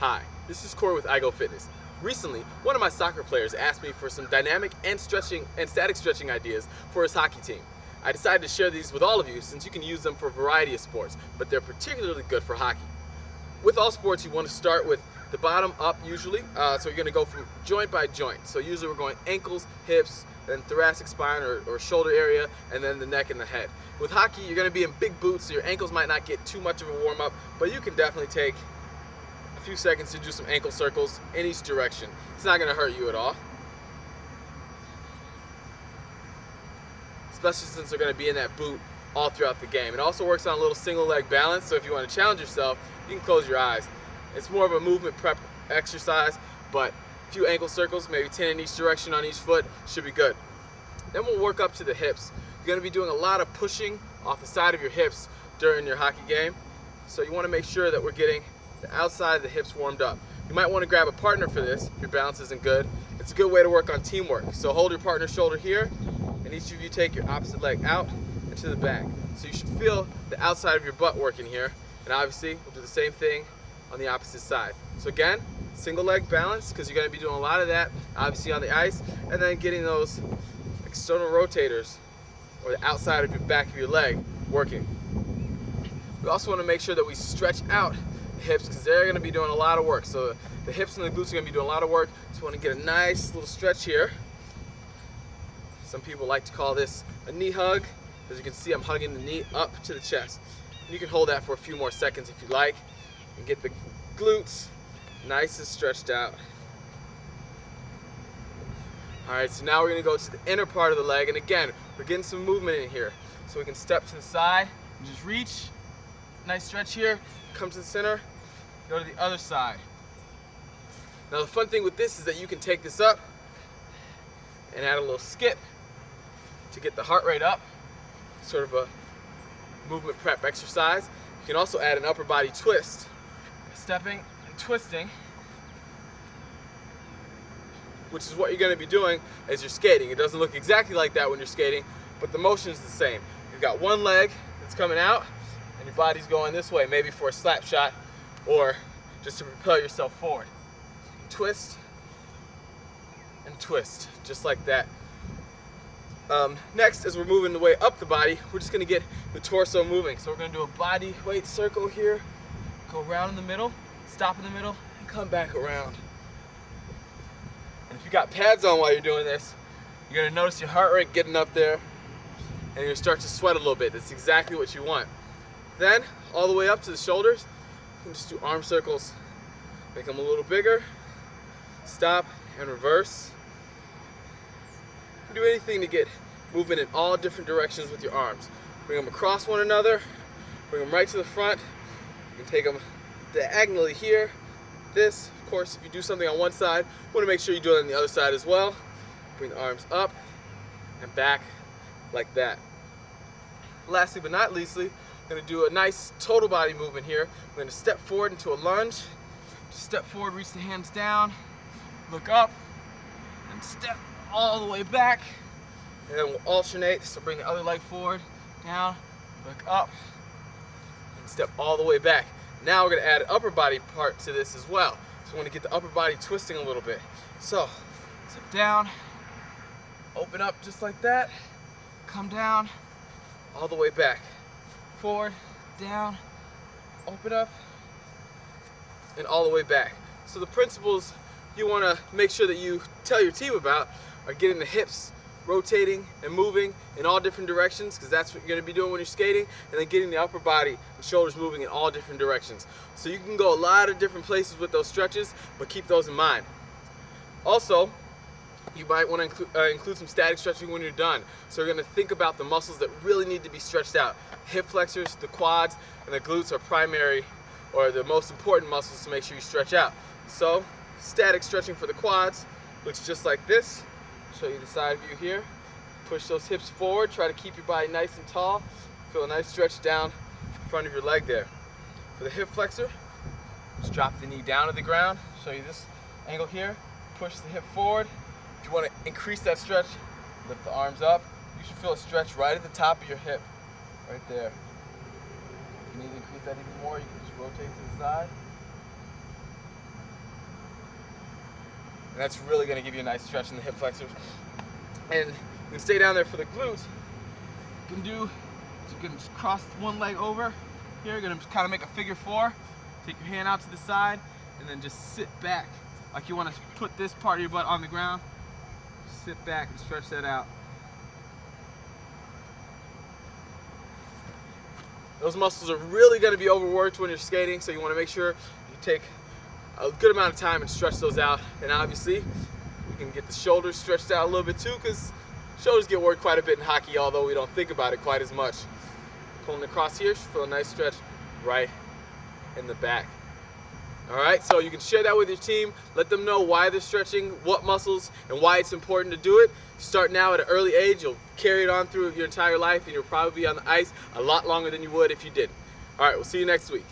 Hi, this is Corey with iGo Fitness. Recently, one of my soccer players asked me for some dynamic and static stretching ideas for his hockey team. I decided to share these with all of you since you can use them for a variety of sports, but they're particularly good for hockey. With all sports, you want to start with the bottom up usually, so you're going to go from joint by joint. So usually we're going ankles, hips, then thoracic spine or shoulder area, and then the neck and the head. With hockey, you're going to be in big boots, so your ankles might not get too much of a warm up, but you can definitely take a few seconds to do some ankle circles in each direction. It's not going to hurt you at all, especially since they're going to be in that boot all throughout the game. It also works on a little single leg balance, so if you want to challenge yourself, you can close your eyes. It's more of a movement prep exercise, but a few ankle circles, maybe 10 in each direction on each foot, should be good. Then we'll work up to the hips. You're going to be doing a lot of pushing off the side of your hips during your hockey game, so you want to make sure that we're getting the outside of the hips warmed up. You might want to grab a partner for this if your balance isn't good. It's a good way to work on teamwork. So hold your partner's shoulder here, and each of you take your opposite leg out and to the back. So you should feel the outside of your butt working here, and obviously we'll do the same thing on the opposite side. So again, single leg balance, because you're going to be doing a lot of that obviously on the ice, and then getting those external rotators or the outside of your back of your leg working. We also want to make sure that we stretch out the hips, because they're going to be doing a lot of work. So the hips and the glutes are going to be doing a lot of work, so we want to get a nice little stretch here. Some people like to call this a knee hug. As you can see, I'm hugging the knee up to the chest. You can hold that for a few more seconds if you like, and get the glutes nice and stretched out. Alright, so now we're going to go to the inner part of the leg, and again, we're getting some movement in here. So we can step to the side and just reach. Nice stretch here, come to the center, go to the other side. Now the fun thing with this is that you can take this up and add a little skip to get the heart rate up, sort of a movement prep exercise. You can also add an upper body twist, stepping and twisting, which is what you're going to be doing as you're skating. It doesn't look exactly like that when you're skating, but the motion is the same. You've got one leg that's coming out, and your body's going this way, maybe for a slap shot or just to propel yourself forward. Twist and twist, just like that. Next, as we're moving the way up the body, we're just going to get the torso moving. So we're going to do a body weight circle here, go around in the middle, stop in the middle, and come back around. And if you got pads on while you're doing this, you're going to notice your heart rate getting up there, and you're going to start to sweat a little bit. That's exactly what you want. Then, all the way up to the shoulders, you can just do arm circles. Make them a little bigger, stop, and reverse. You can do anything to get movement in all different directions with your arms. Bring them across one another, bring them right to the front. You can take them diagonally here. This, of course, if you do something on one side, you want to make sure you do it on the other side as well. Bring the arms up and back like that. Lastly but not leastly, I'm going to do a nice total body movement here. We're going to step forward into a lunge. Just step forward, reach the hands down, look up, and step all the way back. And then we'll alternate, so bring the other leg forward, down, look up, and step all the way back. Now we're going to add an upper body part to this as well. So we want to get the upper body twisting a little bit. So, step down, open up just like that, come down, all the way back. Forward, down, open up, and all the way back. So the principles you want to make sure that you tell your team about are getting the hips rotating and moving in all different directions, because that's what you're going to be doing when you're skating, and then getting the upper body and shoulders moving in all different directions. So you can go a lot of different places with those stretches, but keep those in mind. Also, you might want to include some static stretching when you're done. So you're going to think about the muscles that really need to be stretched out. Hip flexors, the quads, and the glutes are primary, or the most important muscles to make sure you stretch out. So static stretching for the quads looks just like this. Show you the side view here. Push those hips forward. Try to keep your body nice and tall. Feel a nice stretch down in front of your leg there. For the hip flexor, just drop the knee down to the ground. Show you this angle here. Push the hip forward. If you want to increase that stretch, lift the arms up. You should feel a stretch right at the top of your hip, right there. If you need to increase that even more, you can just rotate to the side. and that's really going to give you a nice stretch in the hip flexors. And you can stay down there for the glutes. You can just cross one leg over. Here, you're going to kind of make a figure 4. Take your hand out to the side, and then just sit back. Like you want to put this part of your butt on the ground. Sit back and stretch that out. Those muscles are really going to be overworked when you're skating, so you want to make sure you take a good amount of time and stretch those out. And obviously, you can get the shoulders stretched out a little bit too, because shoulders get worked quite a bit in hockey, although we don't think about it quite as much. Pulling across here, feel a nice stretch right in the back. All right, so you can share that with your team. Let them know why they're stretching, what muscles, and why it's important to do it. Start now at an early age. You'll carry it on through your entire life, and you'll probably be on the ice a lot longer than you would if you didn't. All right, we'll see you next week.